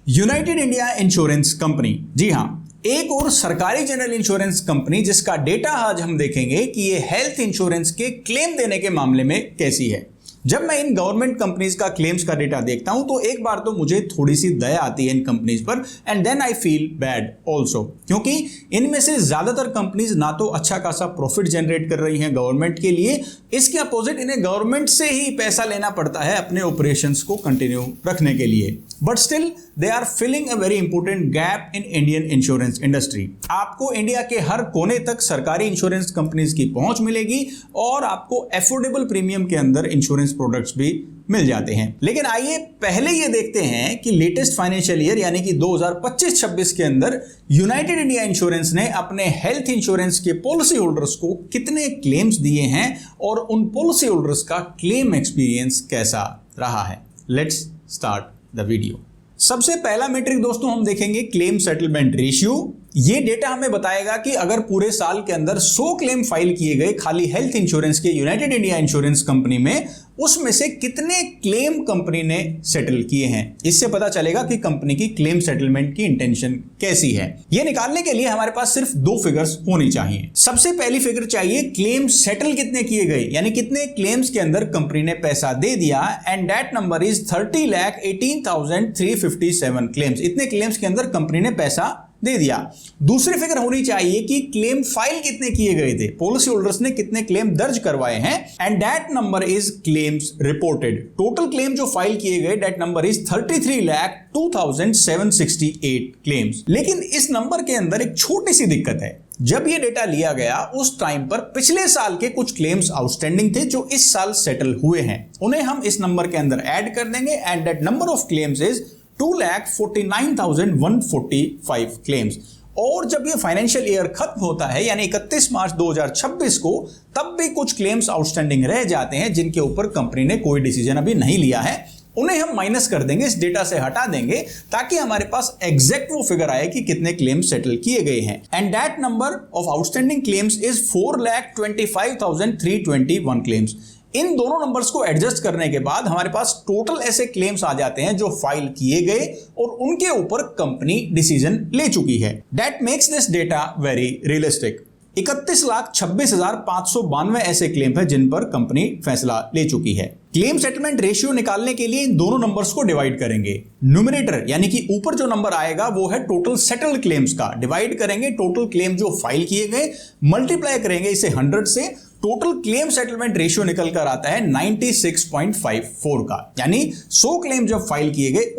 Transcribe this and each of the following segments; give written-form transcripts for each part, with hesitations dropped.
United India insurance company, जी हां, एक और सरकारी जनरल इंश्योरेंस कंपनी जिसका डेटा आज हम देखेंगे कि ये हेल्थ इंश्योरेंस के क्लेम देने के मामले में कैसी है। जब मैं इन गवर्नमेंट कंपनीज का क्लेम्स का डेटा देखता हूं तो एक बार तो मुझे थोड़ी सी दया आती है इन कंपनीज पर, and then I feel bad also, क्योंकि इनमें से ज्यादातर कंपनीज ना तो अच्छा खासा प्रॉफिट जनरेट कर रही हैं गवर्नमेंट के लिए, इसके अपोजिट इन्हें गवर्नमेंट से ही पैसा लेना पड़ता है अपने ऑपरेशंस को कंटिन्यू रखने के लिए। But still they are filling a very important gap in Indian insurance industry. आपको इंडिया के हर कोने तक सरकारी इंश्योरेंस कंपनीज की पहुंच मिलेगी और आपको एफोर्डेबल प्रीमियम के अंदर इंश्योरेंस प्रोडक्ट्स भी मिल जाते हैं। लेकिन आइए पहले ये देखते हैं कि लेटेस्ट फाइनेंशियल ईयर यानी कि 2025-26 के अंदर यूनाइटेड इंडिया इंश्योरेंस ने अपने हेल्थ इंश्योरेंस के पॉलिसी होल्डर्स को कितने क्लेम्स दिए हैं और उन पॉलिसी होल्डर्स का क्लेम एक्सपीरियंस कैसा रहा है। Let's start the video. सबसे पहला मेट्रिक दोस्तों हम देखेंगे क्लेम सेटलमेंट रेशियो। ये डेटा हमें बताएगा कि अगर पूरे साल के अंदर 100 क्लेम फाइल किए गए खाली हेल्थ इंश्योरेंस के यूनाइटेड इंडिया इंश्योरेंस कंपनी में, उसमें से कितने क्लेम कंपनी ने सेटल किए हैं। इससे पता चलेगा कि कंपनी की क्लेम सेटलमेंट की इंटेंशन कैसी है। यह निकालने के लिए हमारे पास सिर्फ दो फिगर्स होनी चाहिए। सबसे पहली फिगर चाहिए क्लेम सेटल कितने किए गए, यानी कितने क्लेम्स के अंदर कंपनी ने पैसा दे दिया, and that number is 30,18,357 claims. इतने क्लेम्स के अंदर कंपनी ने पैसा दे दिया। दूसरी फिगर होनी चाहिए कि क्लेम फाइल कितने किए गए थे, पॉलिसी होल्डर्स ने कितने क्लेम दर्ज करवाए हैं, and that number is claims reported. Total claim जो फाइल किए गए दैट नंबर इज 33,02,768 क्लेम्स। लेकिन इस नंबर के अंदर एक छोटी सी दिक्कत है। जब ये डेटा लिया गया उस टाइम पर पिछले साल के कुछ क्लेम्स आउटस्टैंडिंग थे जो इस साल सेटल हुए हैं, उन्हें हम इस नंबर के अंदर ऐड कर देंगे, and that number of claims is 2,49,145 claims. और जब ये फाइनेंशियल ईयर खत्म होता है यानी 31 मार्च 2026 को, तब भी कुछ क्लेम्स आउटस्टैंडिंग रह जाते हैं जिनके ऊपर कंपनी ने कोई डिसीजन अभी नहीं लिया है। उन्हें हम माइनस कर देंगे, इस डेटा से हटा देंगे, ताकि हमारे पास एग्जैक्ट वो फिगर आए कि कितने क्लेम्स सेटल किए गए हैं। And that number of outstanding claims is 4,25,321 claims. इन दोनों नंबर्स को एडजस्ट करने के बाद हमारे पास टोटल ऐसे क्लेम्स आ जाते हैं जो फाइल किए गए और उनके ऊपर कंपनी डिसीजन ले चुकी है। That makes this data very realistic. 31,26,592 ऐसे क्लेम है जिन पर कंपनी फैसला ले चुकी है। क्लेम सेटलमेंट रेशियो निकालने के लिए इन दोनों नंबर्स को डिवाइड करेंगे। न्यूमरेटर यानी कि ऊपर जो नंबर आएगा वो है टोटल सेटल्ड क्लेम्स का, डिवाइड करेंगे टोटल क्लेम जो फाइल किए गए, मल्टीप्लाई करेंगे इसे 100 से, टोटल क्लेम सेटलमेंट रेशियो निकल कर आता है 96.54 का। यानी 100 क्लेम जब फाइल किए गए,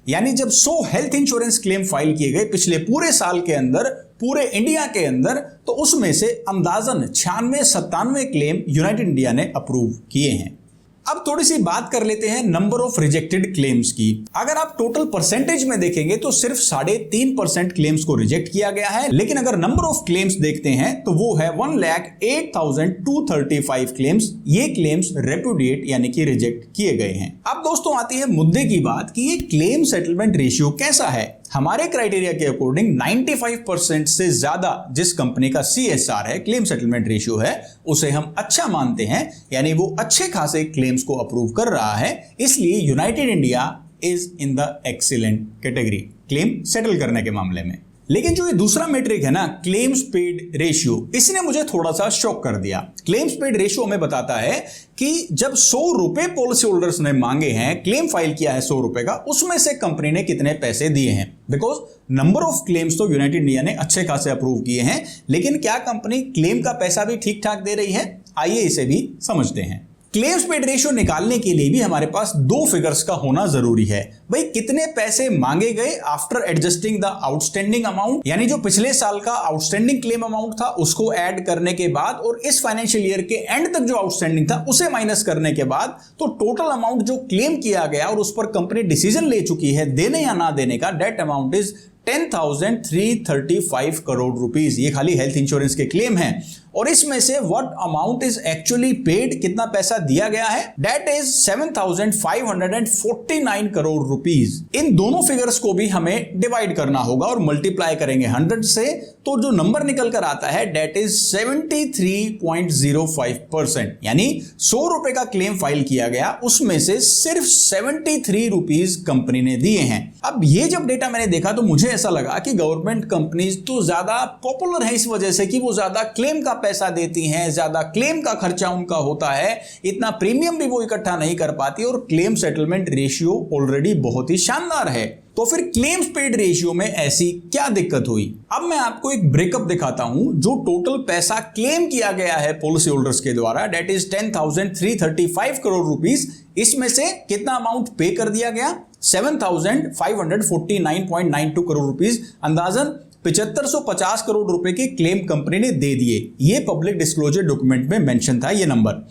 यानी जब 100 हेल्थ इंश्योरेंस क्लेम फाइल किए गए पिछले पूरे साल के अंदर पूरे इंडिया के अंदर, तो उसमें से अंदाजन 96-97 क्लेम यूनाइटेड इंडिया ने अप्रूव किए हैं। अब थोड़ी सी बात कर लेते हैं नंबर ऑफ रिजेक्टेड क्लेम्स की। अगर आप टोटल परसेंटेज में देखेंगे तो सिर्फ 3.5% क्लेम्स को रिजेक्ट किया गया है, लेकिन अगर नंबर ऑफ क्लेम्स देखते हैं तो वो है 1,08,235 क्लेम्स। ये क्लेम्स रेपुडिएट यानी कि रिजेक्ट किए गए हैं। अब दोस्तों आती है मुद्दे की बात कि ये क्लेम सेटलमेंट रेशियो कैसा है। हमारे क्राइटेरिया के अकॉर्डिंग 95% से ज्यादा जिस कंपनी का CSR है, क्लेम सेटलमेंट रेशियो है, उसे हम अच्छा मानते हैं, यानी वो अच्छे खासे क्लेम्स को अप्रूव कर रहा है। इसलिए United India is in the excellent category claim settle करने के मामले में। लेकिन जो ये दूसरा मेट्रिक है ना, क्लेम्स पेड रेशियो, इसने मुझे थोड़ा सा शॉक कर दिया। क्लेम्स पेड रेशियो हमें बताता है कि जब 100 रुपए पॉलिसी होल्डर्स ने मांगे हैं, क्लेम फाइल किया है 100 रुपए का, उसमें से कंपनी ने कितने पैसे दिए हैं। बिकॉज नंबर ऑफ क्लेम्स तो यूनाइटेड इंडिया ने अच्छे खासे अप्रूव किए हैं, लेकिन क्या कंपनी क्लेम का पैसा भी ठीक ठाक दे रही है? आइए इसे भी समझते हैं। क्लेम्स पेड रेशियो निकालने के लिए भी हमारे पास दो फिगर्स का होना जरूरी है। भाई कितने पैसे मांगे गए after adjusting the outstanding amount, यानी जो पिछले साल का आउटस्टैंडिंग क्लेम अमाउंट था उसको ऐड करने के बाद और इस फाइनेंशियल ईयर के एंड तक जो आउटस्टैंडिंग था उसे माइनस करने के बाद, तो टोटल अमाउंट जो क्लेम किया गया और उस पर कंपनी डिसीजन ले चुकी है देने या ना देने का, that amount is 10,335 crore rupees. ये खाली हेल्थ इंश्योरेंस के क्लेम हैं। और इसमें से what amount is actually paid, कितना पैसा दिया गया है, दैट इज 7,549 करोड़ रुपीस। इन दोनों फिगर्स को भी हमें डिवाइड करना होगा और मल्टीप्लाई करेंगे 100 से, तो जो नंबर निकल कर आता है दैट इज 73.05%। यानी 100 रुपए का क्लेम फाइल किया गया, उसमें से सिर्फ 73 रुपीस कंपनी ने दिए हैं। अब ये जब डेटा मैंने देखा तो मुझे ऐसा लगा कि गवर्नमेंट कंपनीज तो ज्यादा पॉपुलर है इस वजह से कि वो ज्यादा क्लेम का पैसा देती हैं, ज्यादा क्लेम का खर्चा उनका होता है, इतना प्रीमियम भी वो इकट्ठा नहीं कर पाती और क्लेम सेटलमेंट रेशियो ऑलरेडी बहुत ही शानदार है। तो फिर क्लेम्स पेड रेशियो में ऐसी क्या दिक्कत हुई? अब मैं आपको एक ब्रेकअप दिखाता हूं। जो टोटल पैसा क्लेम किया गया है पॉलिसी होल्डर्स के द्वारा, दैट इज 10,335 करोड़ रुपीस, इसमें से कितना अमाउंट पे कर दिया गया? 7,549.92 करोड़ रुपीस, अंदाजन 7550 करोड़ रुपए के क्लेम कंपनी ने दे दिए। ये पब्लिक डिस्क्लोजर डॉक्यूमेंट में मेंशन था ये नंबर।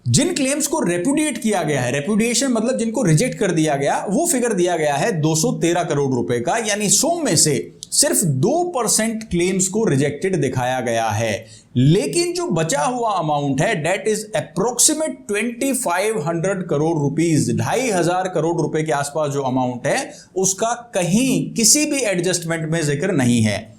जिन क्लेम्स को रेपुडिएट किया गया है, रेपुडिएशन मतलब जिनको रिजेक्ट कर दिया गया, वो फिगर दिया गया है 213 करोड़ रुपए का, यानी 100 में से सिर्फ 2% क्लेम्स को रिजेक्टेड दिखाया गया है। लेकिन जो बचा हुआ अमाउंट है that is approximate 2500 crore rupees, 2500 crore रुपए के आसपास जो अमाउंट है उसका कहीं किसी भी एडजस्टमेंट में जिक्र नहीं है।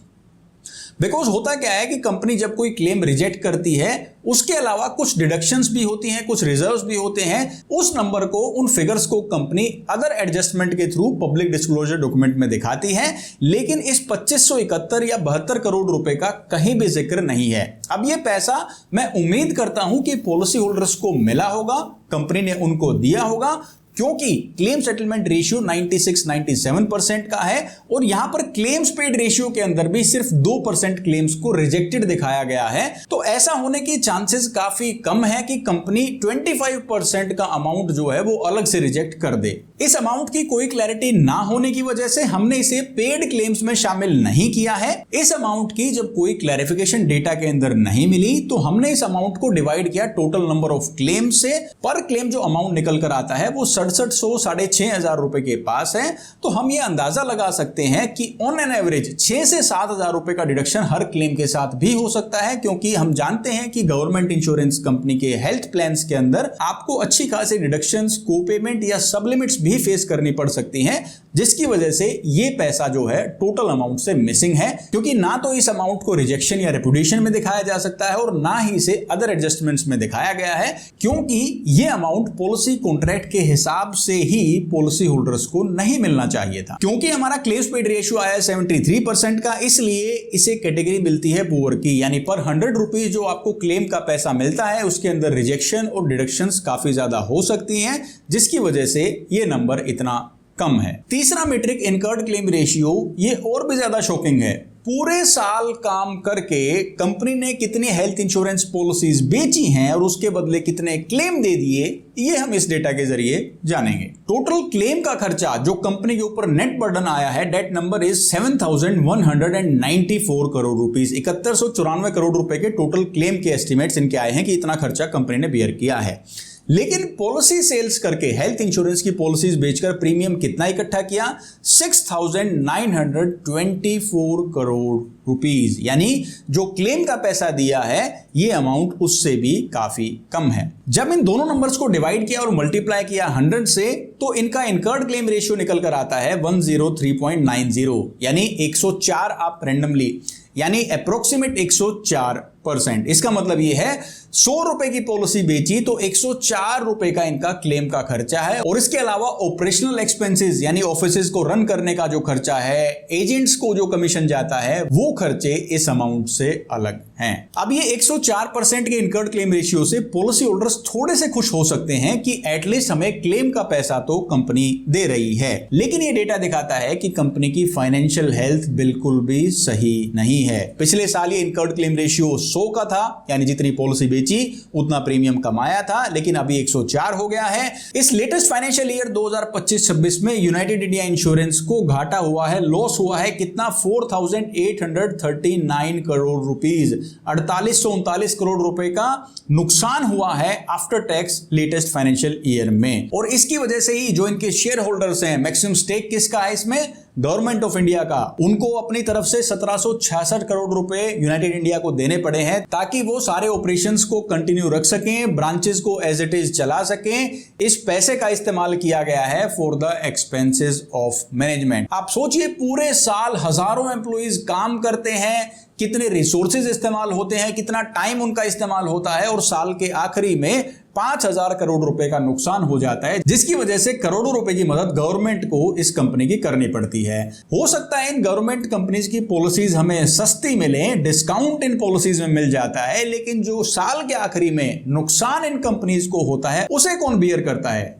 बिकॉज होता क्या है कि कंपनी जब कोई क्लेम रिजेक्ट करती है उसके अलावा कुछ डिडक्शंस भी होती हैं, कुछ रिजर्व्स भी होते हैं। उस नंबर को, उन फिगर्स को कंपनी अदर एडजस्टमेंट के थ्रू पब्लिक डिस्क्लोजर डॉक्यूमेंट में दिखाती है, लेकिन इस 2571 या 72 करोड़ रुपए का कहीं भी जिक्र नहीं है। अब ये पैसा मैं उम्मीद करता हूं कि पॉलिसी होल्डर्स को मिला होगा, कंपनी ने उनको दिया होगा, क्योंकि क्लेम सेटलमेंट रेशियो 96-97% का है और यहां पर क्लेम्स पेड रेशियो के अंदर भी सिर्फ 2% क्लेम्स को रिजेक्टेड दिखाया गया है। तो ऐसा होने की चांसेस काफी कम है कि कंपनी 25% का अमाउंट जो है वो अलग से रिजेक्ट कर दे। इस अमाउंट की कोई क्लैरिटी ना होने की वजह से हमने इसे पेड क्लेम्स में शामिल नहीं किया है। इस अमाउंट की जब कोई क्लैरिफिकेशन डेटा के अंदर नहीं मिली तो हमने इस अमाउंट को डिवाइड किया टोटल नंबर ऑफ क्लेम से। पर क्लेम जो अमाउंट निकल कर आता है वो 6700-6500 रुपए के पास है। तो हम ये अंदाजा लगा सकते हैं कि ऑन एन एवरेज 6 से 7,000 रुपए का डिडक्शन हर क्लेम के साथ भी हो सकता है, क्योंकि हम जानते हैं कि गवर्नमेंट इंश्योरेंस कंपनी के हेल्थ प्लान्स के अंदर आपको अच्छी खासी डिडक्शंस, को-पेमेंट या सबलिमिट्स भी फेस करनी पड़ सकती हैं, जिसकी वजह से ये पैसा जो है टोटल अमाउंट से मिसिंग है। क्योंकि ना तो इस अमाउंट को रिजेक्शन या रेपुडिएशन में दिखाया जा सकता है और ना ही इसे अदर एडजस्टमेंट्स में दिखाया गया है, क्योंकि ये अमाउंट पॉलिसी कॉन्ट्रैक्ट के हिसाब से ही पॉलिसी होल्डर्स को नहीं मिलना चाहिए था। क्योंकि हमारा क्लेम्स पेड रेशियो आया 73% का, इसलिए इसे कैटेगरी मिलती है पुअर की, यानी पर 100 रुपीज जो आपको क्लेम का पैसा मिलता है उसके अंदर रिजेक्शन और डिडक्शंस काफी ज्यादा हो सकती हैं, जिसकी वजह से ये नंबर इतना कम है। तीसरा मेट्रिक इनकर्ड क्लेम रेशियो, ये और भी ज्यादा शॉकिंग है। पूरे साल काम करके कंपनी ने कितनी हेल्थ इंश्योरेंस पॉलिसीज बेची हैं और उसके बदले कितने क्लेम दे दिए, ये हम इस डेटा के जरिए जानेंगे। टोटल क्लेम का खर्चा जो कंपनी के ऊपर नेट बर्डन आया है, that number is 7,194 crore rupees. 7194 crore रुपए के टोटल क्लेम के एस्टिमेट्स इनके आए हैं कि इतना खर्चा कंपनी ने बियर किया है। लेकिन पॉलिसी सेल्स करके, हेल्थ इंश्योरेंस की पॉलिसीज बेचकर प्रीमियम कितना इकट्ठा किया? 6,924 करोड़ रुपीस। यानी जो क्लेम का पैसा दिया है ये अमाउंट उससे भी काफी कम है। जब इन दोनों नंबर्स को डिवाइड किया और मल्टीप्लाई किया 100 से, तो इनका इनकर्ड क्लेम रेशियो निकल कर आता है 103.90, यानी 104 आप रैंडमली, यानी अप्रोक्सीमेट 104%। इसका मतलब ये है 100 रुपए की पॉलिसी बेची तो 104 रुपए का इनका क्लेम का खर्चा है। और इसके अलावा ऑपरेशनल एक्सपेंसेस, यानी ऑफिसेज को रन करने का जो खर्चा है, एजेंट्स को जो कमीशन जाता है, वो खर्चे इस अमाउंट से अलग हैं। अब ये 104% के इनकर्ड क्लेम रेशियो से पॉलिसी होल्डर्स थोड़े से खुश हो सकते हैं कि एटलीस्ट हमें क्लेम का पैसा तो कंपनी दे रही है। लेकिन ये डेटा दिखाता है कि कंपनी की फाइनेंशियल हेल्थ बिल्कुल भी सही नहीं है। पिछले साल ये इनकर्ड क्लेम रेशियो 100 का था, यानी जितनी पॉलिसी बेची उतना प्रीमियम कमाया था, लेकिन अभी 104 हो गया है। इस लेटेस्ट फाइनेंशियल ईयर 2025-26 में यूनाइटेड इंडिया इंश्योरेंस को घाटा हुआ है, लॉस हुआ है कितना? 4,839 करोड़ रुपीस, 4839 करोड़ रुपए का नुकसान हुआ है after tax latest financial year में। और इसकी वजह से ही जो इनके शेयर होल्डर्स हैं, मैक्सिमम स्टेक किसका है इसमें? गवर्नमेंट ऑफ इंडिया का, उनको अपनी तरफ से 1766 करोड़ रुपए यूनाइटेड इंडिया को देने पड़े हैं ताकि वो सारे ऑपरेशंस को कंटिन्यू रख सकें, ब्रांचेस को एज इट इज चला सकें। इस पैसे का इस्तेमाल किया गया है for the expenses of management. आप सोचिए पूरे साल हजारों एम्प्लॉइज काम करते हैं, कितने रिसोर्सेज इस्तेमाल होते हैं, कितना टाइम उनका इस्तेमाल होता है, और साल के आखिरी में 5,000 करोड़ रुपए का नुकसान हो जाता है, जिसकी वजह से करोड़ों रुपए की मदद गवर्नमेंट को इस कंपनी की करनी पड़ती है। हो सकता है इन गवर्नमेंट कंपनीज की पॉलिसीज हमें सस्ती मिले, डिस्काउंट इन पॉलिसीज में मिल जाता है, लेकिन जो साल के आखिरी में नुकसान इन कंपनीज को होता है उसे कौन बियर करता है?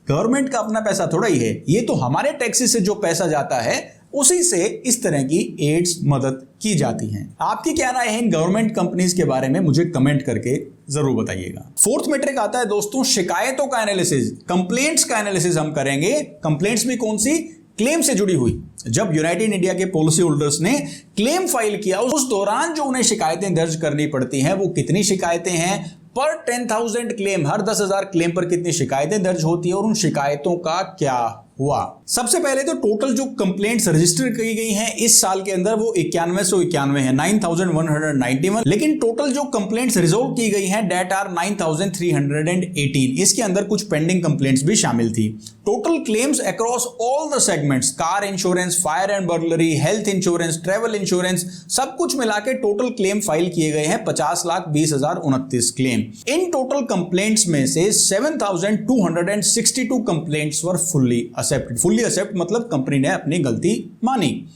गवर्नमेंट का अपना पैसा थोड़ा ही है, ये तो हमारे टैक्सेस से जो पैसा जाता है उसी से इस तरह की एड्स मदद की जाती हैं। आपकी क्या राय है इन गवर्नमेंट कंपनीज के बारे में, मुझे कमेंट करके जरूर बताइएगा। फोर्थ मैट्रिक आता है दोस्तों शिकायतों का एनालिसिस, कंप्लेंट्स का एनालिसिस हम करेंगे। कंप्लेंट्स भी कौन सी? क्लेम से जुड़ी हुई। जब यूनाइटेड इंडिया के पॉलिसी होल्डर्स ने क्लेम फाइल किया उस दौरान जो उन्हें शिकायतें दर्ज करनी पड़ती हैं, वो कितनी शिकायतें हैं, पर 10,000 क्लेम, हर 10,000 क्लेम पर कितनी शिकायतें दर्ज होती है और उन शिकायतों का क्या हुआ। सबसे पहले तो टोटल जो कंप्लेंट्स रजिस्टर की गई हैं इस साल के अंदर वो 9191 है, 9191, लेकिन टोटल जो कंप्लेंट्स रिजोल्व की गई हैं डेट आर 9318। इसके अंदर कुछ पेंडिंग कंप्लेंट्स भी शामिल थी। Total claims across all the segments, car insurance, fire and burglary, health insurance, travel insurance, सब कुछ मिला के टोटल क्लेम फाइल किए गए हैं 50,20,029 क्लेम। इन टोटल कंप्लेंट्स में से 7,262 कंप्लेंट्स वर फुल्ली एक्सेप्ट मतलब कंपनी ने अपनी गलती मानी।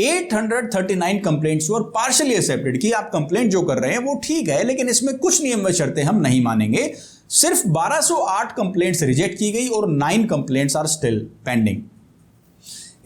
839 कंप्लेंट्स वर पार्शियली एक्सेप्टेड कि आप कंप्लेंट जो कर रहे हैं वो ठीक है, लेकिन इसमें कुछ नियम व शर्तें हम नहीं मानेंगे। सिर्फ 1208 कंप्लेंट्स रिजेक्ट की गई और 9 कंप्लेंट्स आर स्टिल पेंडिंग।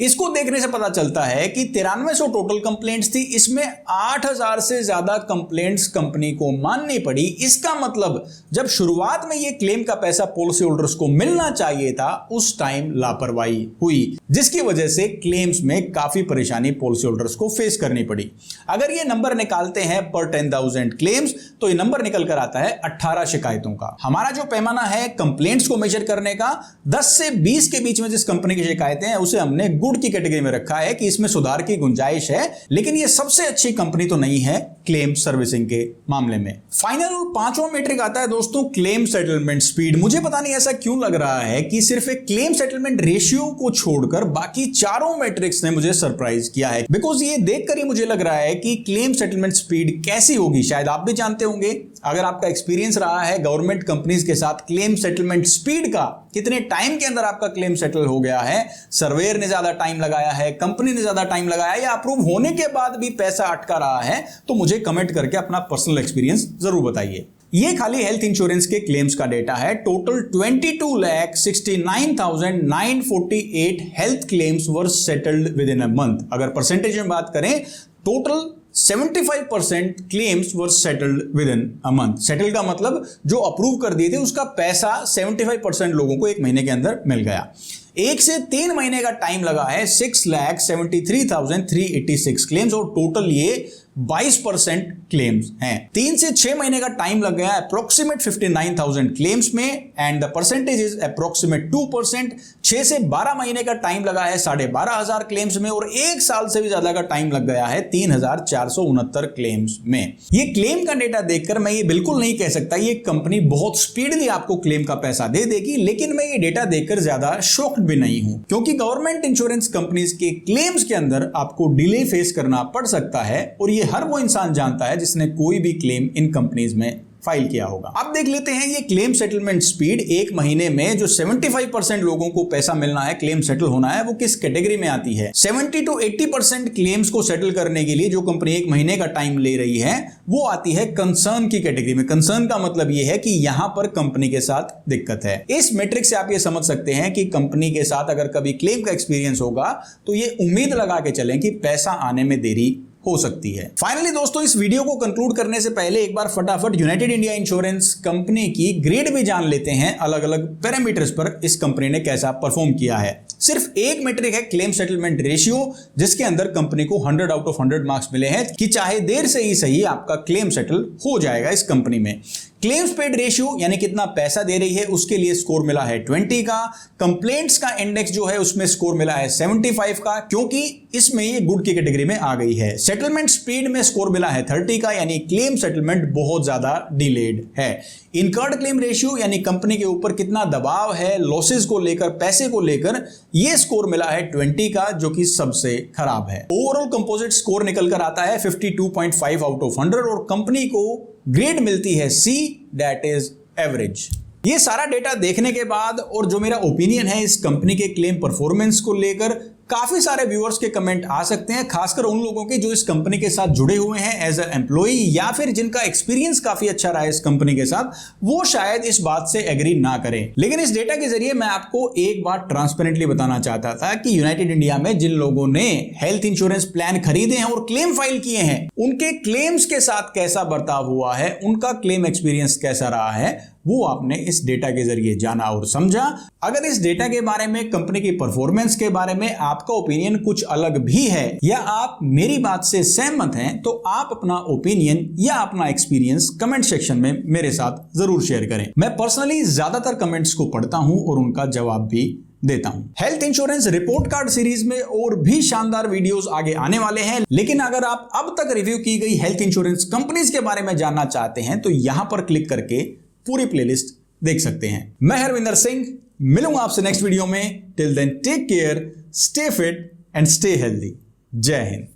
इसको देखने से पता चलता है कि 9300 टोटल कंप्लेंट्स थी, इसमें 8000 से ज्यादा कंप्लेंट्स कंपनी को माननी पड़ी। इसका मतलब जब शुरुआत में ये क्लेम का पैसा पॉलिसी होल्डर्स को मिलना चाहिए था उस टाइम लापरवाही हुई, जिसकी वजह से क्लेम्स में काफी परेशानी पॉलिसी होल्डर्स को फेस करनी पड़ी। अगर ये नंबर निकालते हैं पर 10,000 क्लेम्स तो ये नंबर निकल कर आता है 18 शिकायतों का। हमारा जो पैमाना है कंप्लेंट्स को मेजर करने का 10 से 20 के बीच में जिस कंपनी की शिकायतें हैं उसे हमने गुड की कैटेगरी में रखा है कि इसमें सुधार की गुंजाइश है, लेकिन ये सबसे अच्छी कंपनी तो नहीं है क्लेम सर्विसिंग के मामले में। फाइनल और पांचवा मैट्रिक आता है दोस्तों क्लेम सेटलमेंट स्पीड। मुझे पता नहीं ऐसा क्यों लग रहा है कि सिर्फ एक क्लेम सेटलमेंट रेशियो को छोड़कर बाकी चारों मैट्रिक्स ने मुझे सरप्राइज किया है, बिकॉज ये देखकर ही मुझे लग रहा है कि क्लेम सेटलमेंट स्पीड कैसी होगी शायद आप भी जानते होंगे। अगर आपका एक्सपीरियंस रहा है गवर्नमेंट कंपनीज के साथ क्लेम सेटलमेंट स्पीड का, कितने टाइम के अंदर आपका क्लेम सेटल हो गया है, सर्वेयर ने ज्यादा टाइम लगाया है, कंपनी ने ज्यादा टाइम लगाया या अप्रूव होने के बाद भी पैसा अटका रहा है, तो मुझे कमेंट करके अपना पर्सनल एक्सपीरियंस जरूर बताइए। ये खाली हेल्थ इंश्योरेंस के क्लेम्स का डेटा है। Total 22,69,948 health claims were settled with in a month. अगर परसेंटेज में बात करें total 75% claims were settled with in a month. Settle का मतलब जो अप्रूव कर दिए थे उसका पैसा 75% लोगों को एक महीने के अंदर मिल गया। 1 से 3 महीने का टाइम लगा है 6,73,386 क्लेम्स और टोटल ये 22% क्लेम्स हैं। 3 से 6 महीने का टाइम लग गया अप्रोक्सीमेट 59,000 क्लेम्स में and the percentage is approximate 2%। 6 से 12 महीने का टाइम लगा है 12,500 क्लेम्स में और 1 साल से भी ज्यादा का टाइम लग गया है 3,469 क्लेम्स में। ये क्लेम का डेटा देखकर मैं ये बिल्कुल नहीं कह सकता ये कंपनी बहुत स्पीडली आपको क्लेम का पैसा दे देगी, लेकिन मैं ये डेटा देखकर ज्यादा शॉक्ड भी नहीं हूं, क्योंकि गवर्नमेंट इंश्योरेंस कंपनीज के क्लेम्स के अंदर आपको डिले फेस करना पड़ सकता है और ये हर वो इंसान जानता है जिसने कोई भी क्लेम इन कंपनीज में फाइल किया होगा। अब देख लेते हैं ये क्लेम सेटलमेंट स्पीड एक महीने में जो 75% लोगों को पैसा मिलना है, क्लेम सेटल होना है, वो किस कैटेगरी में आती है। 70 to 80% क्लेम्स को सेटल करने के लिए जो कंपनी एक महीने का टाइम ले रही है वो आती है कंसर्न की कैटेगरी में। कंसर्न का मतलब ये है कि यहां पर कंपनी के साथ दिक्कत है। इस मैट्रिक से आप ये समझ सकते हैं कि कंपनी के साथ अगर कभी क्लेम का एक्सपीरियंस होगा तो ये उम्मीद लगा के चलें कि पैसा आने में देरी हो सकती है। फाइनली दोस्तों इस वीडियो को कंक्लूड करने से पहले एक बार फटाफट यूनाइटेड इंडिया इंश्योरेंस कंपनी की ग्रेड भी जान लेते हैं, अलग अलग पैरामीटर्स पर इस कंपनी ने कैसा परफॉर्म किया है। सिर्फ एक मैट्रिक है क्लेम सेटलमेंट रेशियो, जिसके अंदर कंपनी को 100 आउट ऑफ 100 मार्क्स मिले हैं कि चाहे देर से ही सही आपका क्लेम सेटल हो जाएगा इस कंपनी में। क्लेम्स पेड रेशियो यानी कितना पैसा दे रही है उसके लिए स्कोर मिला है 20 का। कंप्लेंट्स का इंडेक्स जो है उसमें स्कोर मिला है 75 का, क्योंकि इसमें ये गुड की कैटेगरी में आ गई है। सेटलमेंट स्पीड में स्कोर मिला है 30 का, यानी क्लेम सेटलमेंट बहुत ज्यादा डिलेड है। इनकर्ड क्लेम रेशियो यानी कंपनी के ऊपर कितना दबाव है लॉसेस को लेकर, पैसे को लेकर, यह स्कोर मिला है 20 का, जो कि सबसे खराब है। ओवरऑल कंपोजिट स्कोर निकल कर आता है 52.5 आउट ऑफ 100 और कंपनी को ग्रेड मिलती है C, दैट इज एवरेज। ये सारा डेटा देखने के बाद और जो मेरा ओपिनियन है इस कंपनी के क्लेम परफॉर्मेंस को लेकर, काफी सारे व्यूअर्स के कमेंट आ सकते हैं, खासकर उन लोगों के जो इस कंपनी के साथ जुड़े हुए हैं एज ए एम्प्लॉय या फिर जिनका एक्सपीरियंस काफी अच्छा रहा है इस कंपनी के साथ, वो शायद इस बात से एग्री ना करें। लेकिन इस डेटा के जरिए मैं आपको एक बात ट्रांसपेरेंटली बताना चाहता था कि यूनाइटेड इंडिया में जिन लोगों ने हेल्थ इंश्योरेंस प्लान खरीदे हैं और क्लेम फाइल किए हैं, उनके क्लेम्स के साथ कैसा बर्ताव हुआ है, उनका क्लेम एक्सपीरियंस कैसा रहा है, वो आपने इस डेटा के जरिए जाना और समझा। अगर इस डेटा के बारे में, कंपनी की परफॉर्मेंस के बारे में आपका ओपिनियन कुछ अलग भी है या आप मेरी बात से सहमत हैं, तो आप अपना ओपिनियन या अपना एक्सपीरियंस कमेंट सेक्शन में मेरे साथ जरूर शेयर करें। मैं पर्सनली ज्यादातर कमेंट्स को पढ़ता हूं और उनका जवाब भी देता हूं। Health insurance report card series में और भी शानदार वीडियोस आगे आने वाले हैं, लेकिन अगर आप अब तक रिव्यू की गई हेल्थ इंश्योरेंस कंपनीज के बारे में जानना चाहते हैं तो यहां पर क्लिक करके पूरी प्लेलिस्ट देख सकते हैं। मैं हरविंदर सिंह, मिलूंगा आपसे नेक्स्ट वीडियो में। Till then take care, stay fit and stay healthy. जय हिंद।